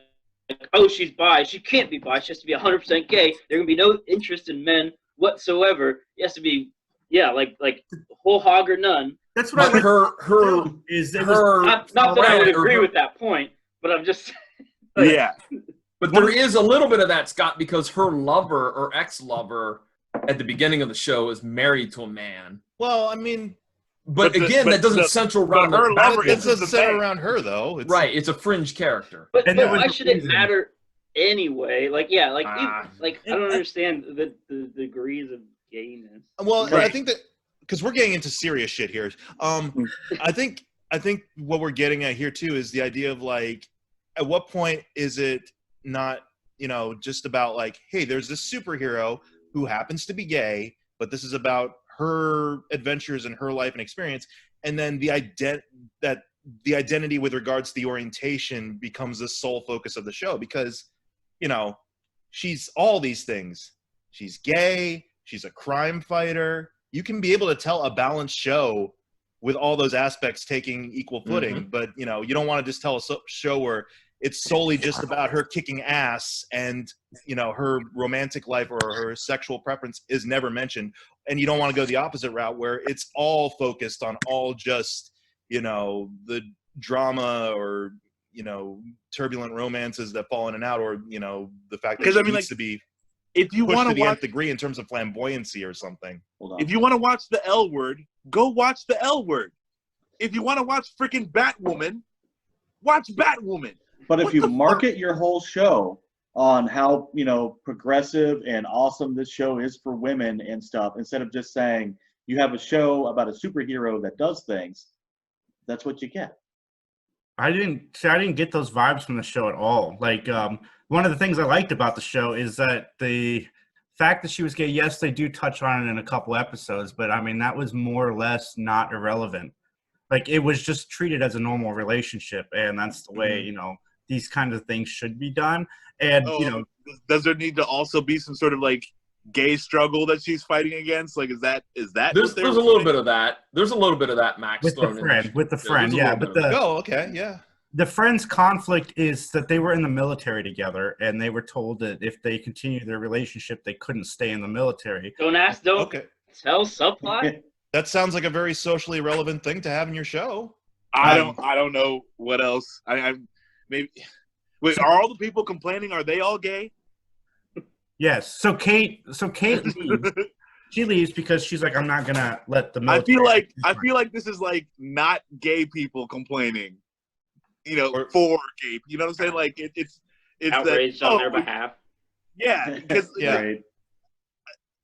oh, she's bi. She can't be bi. She has to be 100% gay. There can be no interest in men whatsoever. It has to be, like whole hog or none. That's what But her Not that I would agree with that point, but I'm just. Yeah. But there is a little bit of that, Scott, because her lover or ex-lover at the beginning of the show is married to a man. Well, I mean, but again, that doesn't center around her lover. It doesn't center around her, though. Right, it's a fringe character. But why should it matter anyway? Like, I don't understand the degrees of gayness. Well, right. I think that because we're getting into serious shit here. I think what we're getting at here too is the idea of like, at what point is it not, just about like, hey, there's this superhero who happens to be gay, but this is about her adventures and her life and experience, and then the identity with regards to the orientation becomes the sole focus of the show, because she's all these things. She's gay, she's a crime fighter. You can be able to tell a balanced show with all those aspects taking equal footing, but you don't want to just tell a show where it's solely just about her kicking ass and, her romantic life or her sexual preference is never mentioned. And you don't want to go the opposite route where it's all focused on all just, the drama or, turbulent romances that fall in and out, or, the fact that it needs to be if you pushed want to to the watch nth degree in terms of flamboyancy or something. If you want to watch the L Word, go watch the L Word. If you want to watch freaking Batwoman, watch Batwoman. But if you market your whole show on how, progressive and awesome this show is for women and stuff, instead of just saying you have a show about a superhero that does things, that's what you get. I didn't get those vibes from the show at all. Like, one of the things I liked about the show is that the fact that she was gay, yes, they do touch on it in a couple episodes, but I mean, that was more or less not irrelevant. Like, it was just treated as a normal relationship, and that's the way, these kinds of things should be done. And, does there need to also be some sort of like gay struggle that she's fighting against? Like, is that there's a little bit of that. There's a little bit of that, Max. With the friend, yeah. But the friend's conflict is that they were in the military together, and they were told that if they continued their relationship, they couldn't stay in the military. Don't tell subplot. That sounds like a very socially relevant thing to have in your show. I don't know what else. Maybe. Wait, are all the people complaining? Are they all gay? Yes. So Kate leaves. She leaves because she's like, I'm not gonna let the military. I feel like this is like not gay people complaining, for gay. You know what I'm saying? Like it's outraged on their behalf. Yeah, because Right.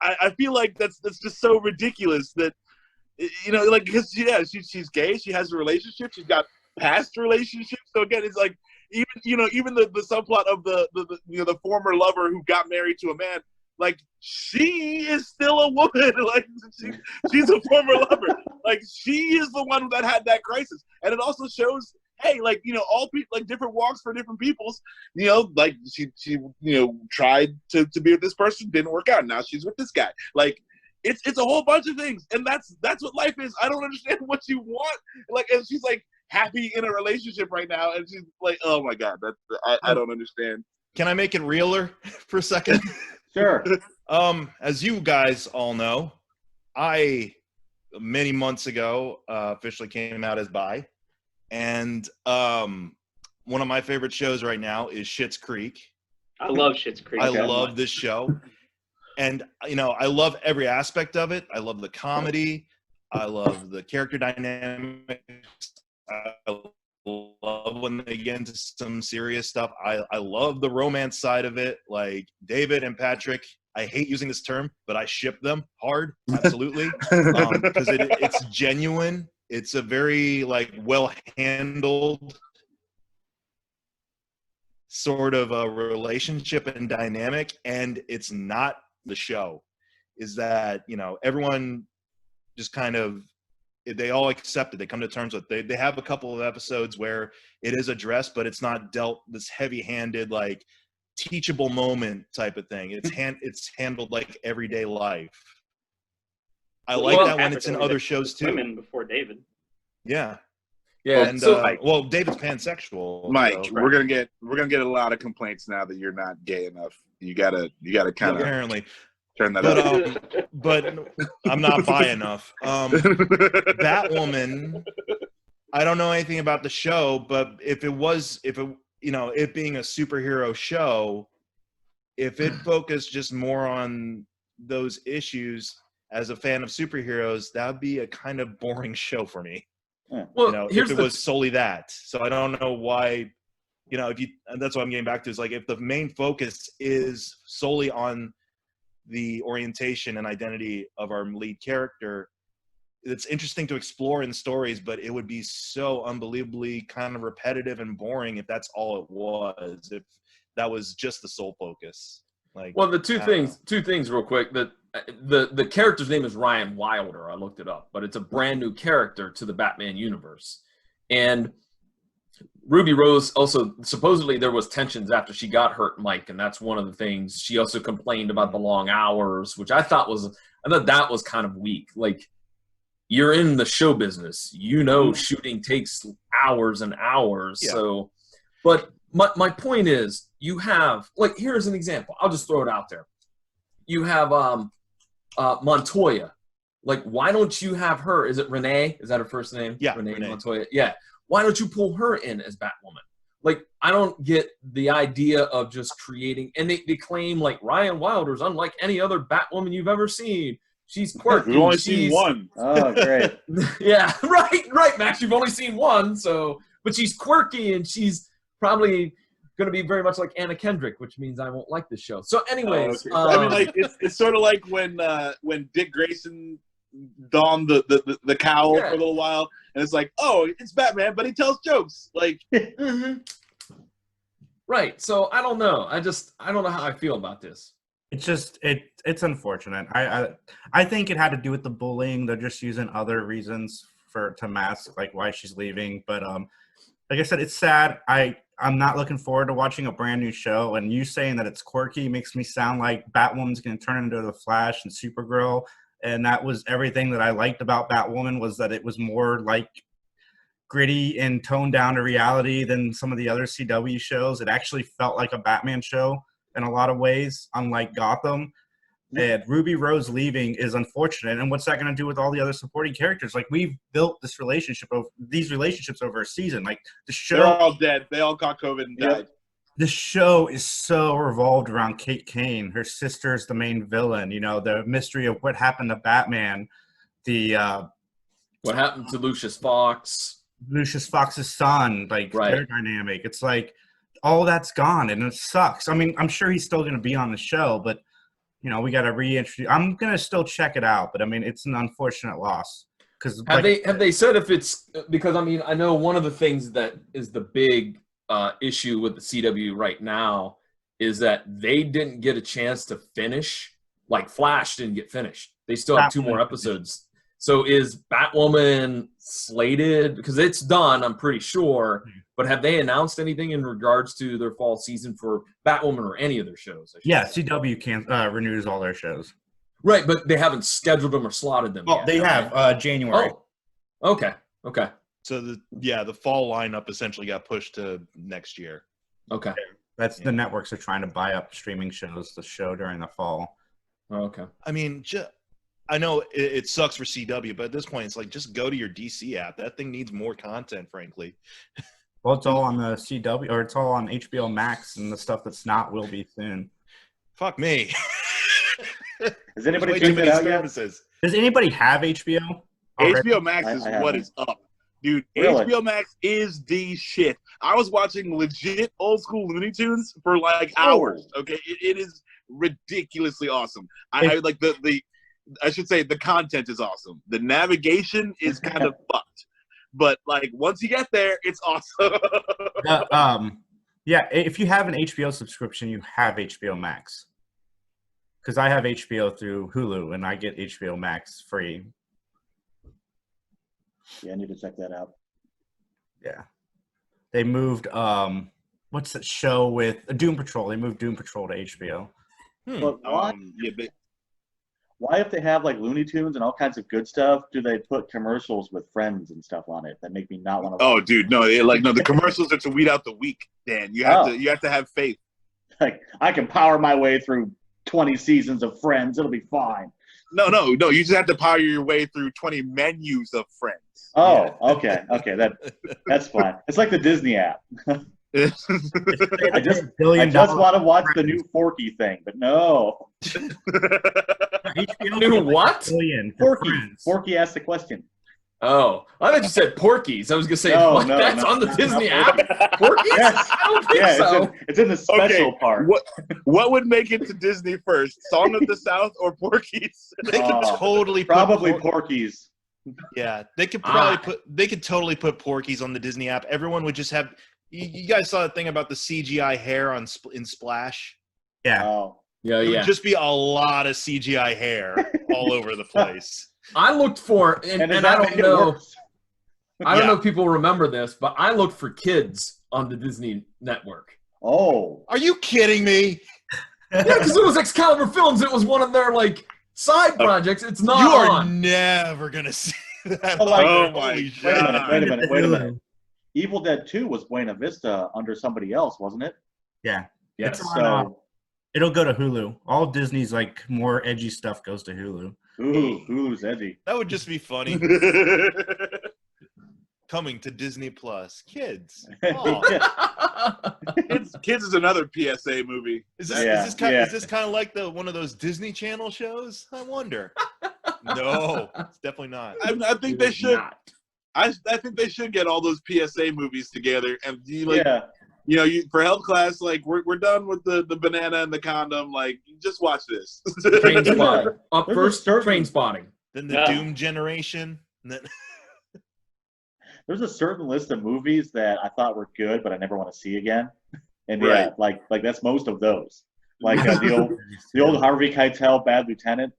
I feel like that's just so ridiculous that because she's gay, she has a relationship, she's got past relationships. So again, it's like even the subplot of the former lover who got married to a man, like she is still a woman. Like she's a former lover. Like she is the one that had that crisis, and it also shows, hey, like all people, like different walks for different peoples. Like she tried to be with this person, didn't work out. Now she's with this guy. Like it's a whole bunch of things, and that's what life is. I don't understand what you want. Like, and she's like happy in a relationship right now, and she's like, oh my god, I don't understand. Can I make it realer for a second? Sure. As you guys all know, I many months ago officially came out as bi, and one of my favorite shows right now is Schitt's Creek. I love Schitt's Creek. I love this show, and I love every aspect of it. I love the comedy. I love the character dynamics. I love when they get into some serious stuff. I love the romance side of it. Like David and Patrick, I hate using this term, but I ship them hard, absolutely, because it's genuine. It's a very like well handled sort of a relationship and dynamic, and it's not the show. Is that everyone just kind of they all accept it. They come to terms with it. They have a couple of episodes where it is addressed, but it's not dealt this heavy-handed like teachable moment type of thing. It's handled like everyday life. I like that when it's in other shows too. Women before David. Yeah. Yeah. And So well, David's pansexual. Mike, so- we're gonna get a lot of complaints now that you're not gay enough. You gotta kind of apparently, turn that but up. but I'm not bi enough. Batwoman. I don't know anything about the show, but if it being a superhero show, if it focused just more on those issues as a fan of superheroes, that would be a kind of boring show for me. well, If it was solely that. So I don't know why, and that's what I'm getting back to is like if the main focus is solely on the orientation and identity of our lead character, it's interesting to explore in stories, but it would be so unbelievably kind of repetitive and boring if that's all it was, if that was just the sole focus. Like, well, the two things real quick. The character's name is Ryan Wilder. I looked it up, but it's a brand new character to the Batman universe. And Ruby Rose also, supposedly there was tensions after she got hurt, Mike, and that's one of the things. She also complained about the long hours, which I thought that was kind of weak. Like, you're in the show business, shooting takes hours and hours. Yeah. So, but my point is, you have, like, here's an example. I'll just throw it out there. You have Montoya. Like, why don't you have her? Is it Renee? Is that her first name? Yeah, Renee Montoya. Yeah. Why don't you pull her in as Batwoman? Like, I don't get the idea of just creating, and they claim like Ryan Wilder's unlike any other Batwoman you've ever seen. She's quirky. We've only seen one. Oh, great. Yeah, right, Max. You've only seen one, but she's quirky and she's probably going to be very much like Anna Kendrick, which means I won't like this show. So, anyways, I mean, like it's sort of like when Dick Grayson donned the cowl for a little while, and it's like, oh, it's Batman, but he tells jokes. Like, right. So I don't know. I don't know how I feel about this. It's just it's unfortunate. I think it had to do with the bullying. They're just using other reasons to mask like why she's leaving. But like I said, it's sad. I'm not looking forward to watching a brand new show. And you saying that it's quirky makes me sound like Batwoman's going to turn into the Flash and Supergirl. And that was everything that I liked about Batwoman, was that it was more like gritty and toned down to reality than some of the other CW shows. It actually felt like a Batman show in a lot of ways, unlike Gotham. And Ruby Rose leaving is unfortunate. And what's that going to do with all the other supporting characters? Like, we've built these relationships over a season. Like, the show, they're all dead. They all caught COVID and died. The show is so revolved around Kate Kane. Her sister's the main villain. The mystery of what happened to Batman. What happened to Lucius Fox? Lucius Fox's son. Like, right. Their dynamic. It's like all that's gone, and it sucks. I mean, I'm sure he's still going to be on the show, but we got to reintroduce. I'm going to still check it out, but I mean, it's an unfortunate loss. Because have they said if it's, because I mean, I know one of the things that is the big issue with the CW right now is that they didn't get a chance to finish. Like, Flash didn't get finished. They still have 2 more episodes. So is Batwoman slated? Because it's done, I'm pretty sure. But have they announced anything in regards to their fall season for Batwoman or any of their shows? Yeah, CW renews all their shows. Right, but they haven't scheduled them or slotted them yet. They have January. Oh, okay. So the fall lineup essentially got pushed to next year. Okay. That's the networks are trying to buy up streaming shows to show during the fall. Oh, okay. I mean, I know it sucks for CW, but at this point, it's like, just go to your DC app. That thing needs more content, frankly. Well, it's all on the CW, or it's all on HBO Max, and the stuff that's not will be soon. Fuck me. Has anybody checked it out yet? Does anybody have HBO? HBO Max is what is up. Dude, Really? HBO Max is the shit. I was watching legit old school Looney Tunes for like hours. Okay, it is ridiculously awesome. I like the I should say the content is awesome. The navigation is kind of fucked, but like once you get there, it's awesome. Yeah, if you have an HBO subscription, you have HBO Max. Because I have HBO through Hulu, and I get HBO Max free. Yeah, I need to check that out. Yeah, they moved. What's that show with Doom Patrol? They moved Doom Patrol to HBO. But why? Yeah, Why, if they have like Looney Tunes and all kinds of good stuff, do they put commercials with Friends and stuff on it that make me not want to? Oh, dude, no, the commercials are to weed out the weak. Dan, you have to have faith. Like, I can power my way through 20 seasons of Friends. It'll be fine. No. You just have to power your way through 20 menus of Friends. Oh, okay, that's fine. It's like the Disney app. I just want to watch the new Forky thing, but no. New what? Forky asked the question. Oh, I thought you said Porky's. I was gonna say that's on the Disney app. Porky's? Yes. I don't think so. It's in the special part. What would make it to Disney first? Song of the South or Porky's? They could totally probably Porky's. Yeah, they could probably totally put Porky's on the Disney app. Everyone would just have. You guys saw the thing about the CGI hair in Splash? Yeah. Oh. Yeah. It would just be a lot of CGI hair all over the place. I looked for, and I don't know. I don't know if people remember this, but I looked for Kids on the Disney Network. Oh. Are you kidding me? Yeah, because it was Excalibur Films. It was one of their side projects. It's not. You are on. never gonna see that. Oh my God! Wait a minute. Evil Dead 2 was Buena Vista under somebody else, wasn't it? Yeah. Yes. So it'll go to Hulu. All Disney's more edgy stuff goes to Hulu. Ooh, Hulu's edgy. That would just be funny. Coming to Disney Plus, Kids. Oh. Kids is another PSA movie. Is this kind of like one of those Disney Channel shows? I wonder. No, it's definitely not. I think they should. I think they should get all those PSA movies together and for health class, we're done with the banana and the condom. Just watch this. Train spotting. Up first, Train Spotting. Then the Doom generation. And then there's a certain list of movies that I thought were good, but I never want to see again. And that's most of those. The old Harvey Keitel Bad Lieutenant.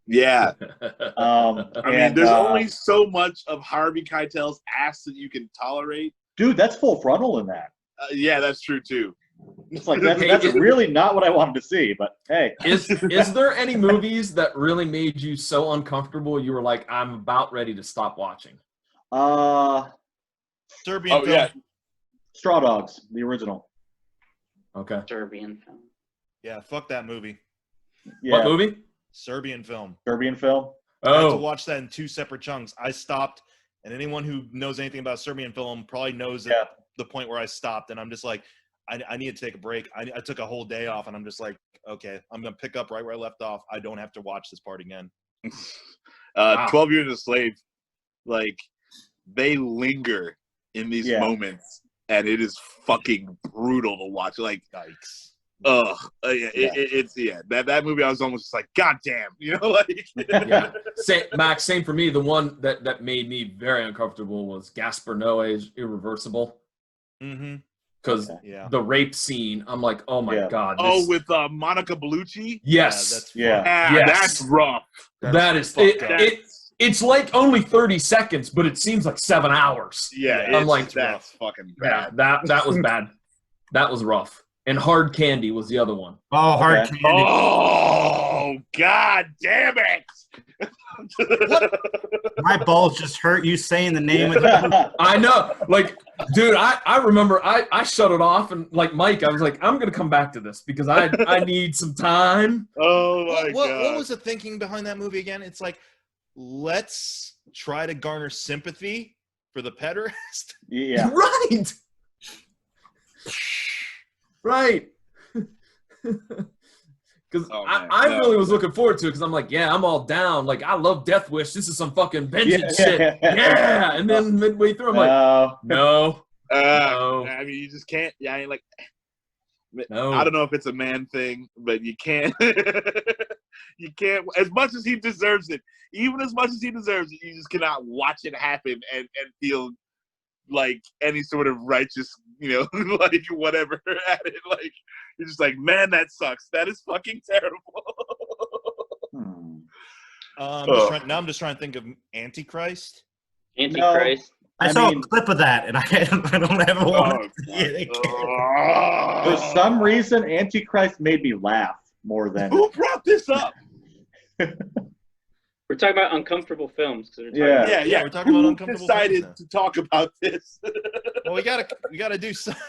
Yeah. There's only so much of Harvey Keitel's ass that you can tolerate. Dude, that's Full Frontal in that. Yeah, that's true too. It's that's really not what I wanted to see, but hey. Is there any movies that really made you so uncomfortable you were like, I'm about ready to stop watching? Serbian film. Yeah. Straw Dogs, the original. Okay. Serbian film. Yeah, fuck that movie. Yeah. What movie? Serbian film. Oh. I had to watch that in 2 separate chunks. I stopped, and anyone who knows anything about Serbian film probably knows the point where I stopped, and I'm just like, I need to take a break. I took a whole day off, and I'm just like, okay, I'm going to pick up right where I left off. I don't have to watch this part again. 12 Years a Slave, they linger in these moments, and it is fucking brutal to watch. Yikes. That movie I was almost just like, God damn, Yeah. Same for me. The one that made me very uncomfortable was Gaspar Noé's Irreversible. Mm-hmm. Because the rape scene, I'm like, oh my God. With Monica Bellucci? Yes. That's rough. It's only 30 seconds, but it seems like 7 hours. Yeah, I'm like, that's fucking bad. Yeah, that was bad. That was rough. And Hard Candy was the other one. Oh, Hard Candy. Oh, God damn it. My balls just hurt you saying the name of the movie. I know. Dude, I remember I shut it off, and Mike, I was like, I'm going to come back to this because I need some time. Oh, my God. What was the thinking behind that movie again? It's let's try to garner sympathy for the pederast. Yeah. Right. Right. Because I really was looking forward to it because I'm like, yeah, I'm all down. I love Death Wish. This is some fucking vengeance shit. Yeah. And then midway through, I'm like, no. I mean, you just can't. Yeah, No. I don't know if it's a man thing, but you can't. You can't. As much as he deserves it, even as much as he deserves it, you just cannot watch it happen and feel like any sort of righteous, like whatever at it. Like you're just like, man, that sucks. That is fucking terrible. I'm just trying to think of Antichrist. Antichrist. I saw a clip of that, and I don't ever want to see it again. For some reason, Antichrist made me laugh more than. Who brought this up? We're talking about uncomfortable films. Yeah. We're talking about uncomfortable. Decided to talk about this. Well, we gotta do something.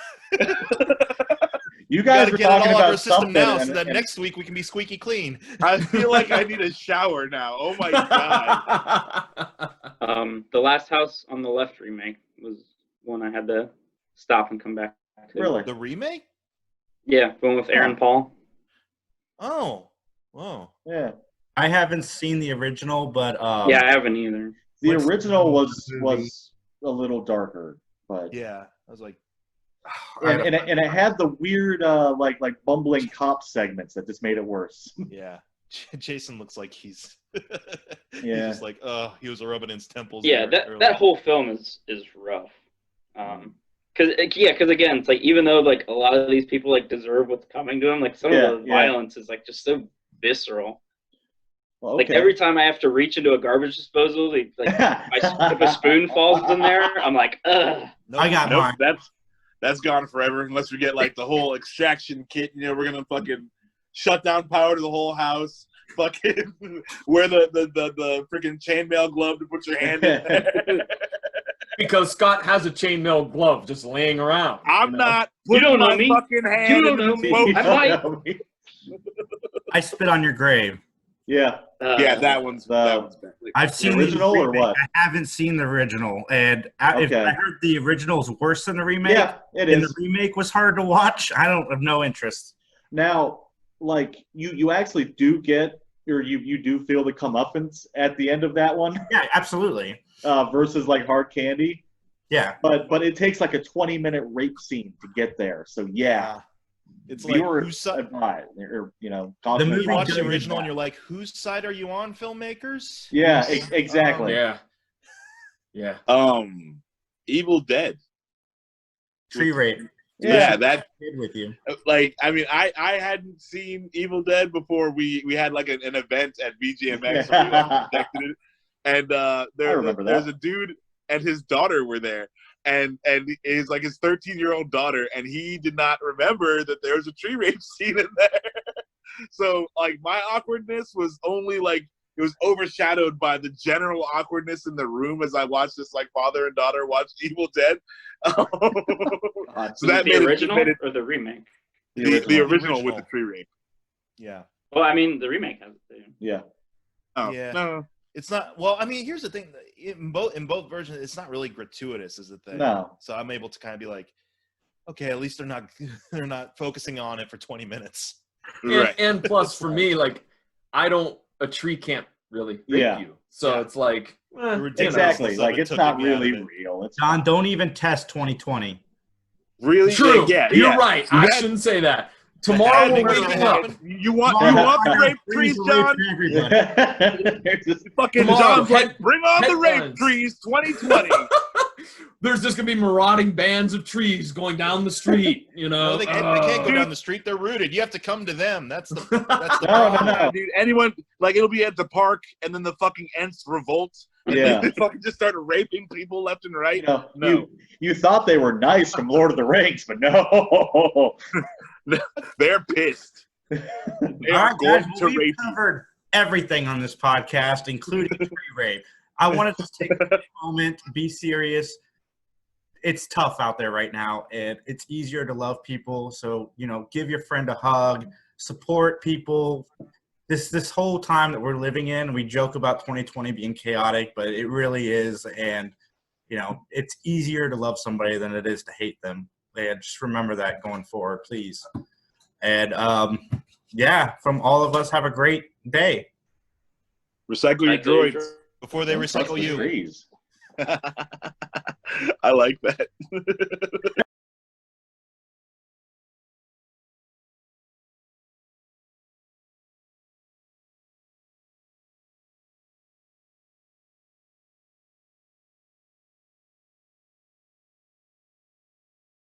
You guys were get it talking all out of our about system something, now, and, so that and- next week we can be squeaky clean. I feel like I need a shower now. Oh my god. The Last House on the Left remake was one I had to stop and come back to. Really? The remake? Yeah, the one with Aaron Paul. Oh, whoa. Yeah. I haven't seen the original, but Yeah, I haven't either. The What's original the was movie? a little darker, but Yeah, I was like, and it had the weird like bumbling cop segments that just made it worse. yeah. Jason looks like he's Yeah. just like, he was rubbing his temples. Yeah, there that whole film is rough. Cause again, it's like even though like a lot of these people like deserve what's coming to them, like some of the violence is like just so visceral. Well, Like okay. every time I have to reach into a garbage disposal, if a spoon falls in there, I'm like, ugh. I got Nope, mine. that's gone forever unless we get like the whole extraction kit. We're gonna fucking shut down power to the whole house. Fucking wear the freaking chainmail glove to put your hand in there. Because Scott has a chainmail glove just laying around. I'm not You putting don't know my me. fucking hand You don't in know the me. smoke. I might. I spit on your grave. Yeah. Yeah, that one's bad. I've seen original the or remake. what? I haven't seen the original, and if Okay. I heard the original's worse than the remake, Yeah, it and is. the remake was hard to watch, I don't have no interest. Now, like you actually do get, or you do feel the comeuppance at the end of that one, Yeah, absolutely. versus like Hard Candy. Yeah, But it takes like a 20-minute rape scene to get there. So yeah, It's like, viewer whose side? advised, or You movie watch does the it original and bad. you're like, whose side are you on, filmmakers? Yeah, exactly. Yeah. Yeah. Evil Dead. tree rape. Yeah, that Did with you. like I mean I hadn't seen Evil Dead before we had like an event at BGMX where we like projected it, and remember that. there's a dude and his daughter were there, and is like his 13-year-old daughter, and he did not remember that there was a tree rape scene in there. So like my awkwardness was only like it was overshadowed by the general awkwardness in the room as I watched this like father and daughter watch Evil Dead. So that The made original it or the remake? the original with the tree rape. Yeah. Well, I mean, the remake has it too. Yeah. Oh, Yeah. no. It's not. Well, I mean, here's the thing. In both versions, it's not really gratuitous, is the thing. No. So I'm able to kind of be like, okay, at least they're not focusing on it for 20 minutes. Right. And plus, for me, like, a tree can't really rape Yeah. you. So Yeah. it's like, The ridiculousness Exactly. of Like it it's took not me out of really it. real. It's John, don't even test 2020. Really? true. Yeah, You're yeah. right. I That- shouldn't say that. Tomorrow That we'll didn't wake even you up. happen. You want the rape trees, John? Fucking Tomorrow, John's like, bring on the rape headlines. trees 2020. There's just gonna be marauding bands of trees going down the street. No, they can't go down the street. They're rooted. You have to come to them. That's the problem. No. Dude, anyone, like, it'll be at the park, and then the fucking Ents revolt. And Yeah. they fucking just start raping people left and right. You know, No. you thought they were nice from Lord of the Rings, but no. They're pissed. They All are right, going guys, to well, we've rape you. covered everything on this podcast, including tree rape. I wanted to take a moment, be serious. It's tough out there right now, and it's easier to love people. So, give your friend a hug, support people. This whole time that we're living in, we joke about 2020 being chaotic, but it really is. And, it's easier to love somebody than it is to hate them. And just remember that going forward, please. And, from all of us, have a great day. Recycle your droids. Before they Don't touch recycle the you. trees. I like that.